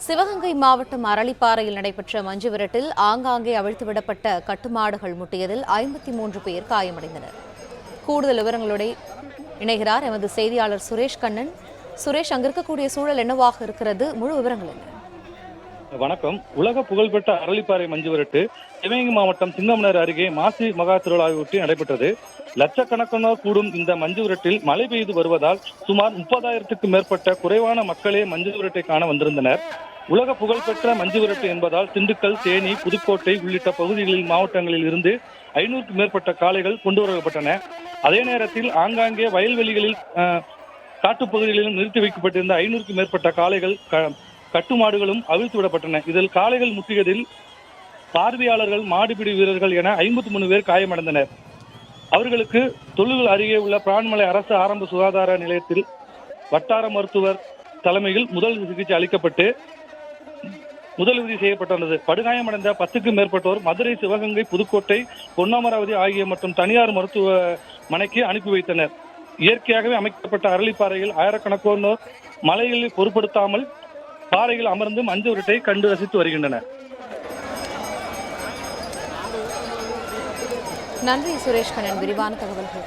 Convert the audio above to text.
சிவகங்கை மாவட்டம் அரளிப்பாறையில் நடைபெற்ற மஞ்சு விரட்டில் ஆங்காங்கே அவிழ்த்துவிடப்பட்ட கட்டுமாடுகள் முட்டியதில் 53 பேர் காயமடைந்தனர். கூடுதல் விவரங்களோடு இணைகிறார் எமது செய்தியாளர் சுரேஷ் கண்ணன். சுரேஷ், அங்கிருக்கக்கூடிய சூழல் என்னவாக இருக்கிறது? முழு விவரங்கள் என்ன? வணக்கம். உலக புகழ்பெற்ற அரளிப்பாறை மஞ்சு விரட்டு சிவகங்கை மாவட்டம் சிங்கமனர் அருகே மாசி மகா திருவிழாவையொட்டி நடைபெற்றது. லட்சக்கணக்கானோர் கூடும் இந்த மஞ்சு விரட்டில் மழை பெய்து வருவதால் சுமார் 30,000க்கும் மேற்பட்ட குறைவான மக்களே மஞ்சு விரட்டை காண வந்திருந்தனர். உலக புகழ்பெற்ற மஞ்சு விரட்டு என்பதால் திண்டுக்கல், தேனி, புதுக்கோட்டை உள்ளிட்ட பகுதிகளில் மாவட்டங்களில் இருந்து 500க்கும் மேற்பட்ட காளைகள் கொண்டு வரப்பட்டன. அதே நேரத்தில் ஆங்காங்கே வயல்வெளிகளில் காட்டுப்பகுதிகளிலும் நிறுத்தி வைக்கப்பட்டிருந்த 500க்கும் மேற்பட்ட காளைகள் கட்டுமாடுகளும் அவிழ்த்து விடப்பட்டன. இதில் காளைகள் முற்றியதில் பார்வையாளர்கள், மாடுபிடி வீரர்கள் என 53 பேர் காயமடைந்தனர். அவர்களுக்கு தொழுகல் அருகே உள்ள பிரான்மலை அரசு ஆரம்ப சுகாதார நிலையத்தில் வட்டார மருத்துவர் தலைமையில் முதல் சிகிச்சை அளிக்கப்பட்டு முதலுதவி செய்யப்பட்டுள்ளது. படுகாயமடைந்த 10க்கும் மேற்பட்டோர் மதுரை, சிவகங்கை, புதுக்கோட்டை, பொன்னமராவதி ஆகிய மற்றும் தனியார் மருத்துவமனைக்கு அனுப்பி வைத்தனர். இயற்கையாகவே அமைக்கப்பட்ட அரளிப்பாறையில் ஆயிரக்கணக்கானோர் மலைகளில் பொருட்படுத்தாமல் பாறைகள் அமர்ந்து மஞ்சு விரட்டை கண்டு ரசித்து வருகின்றனர். நன்றி சுரேஷ் கண்ணன், விரிவான தகவல்கள்.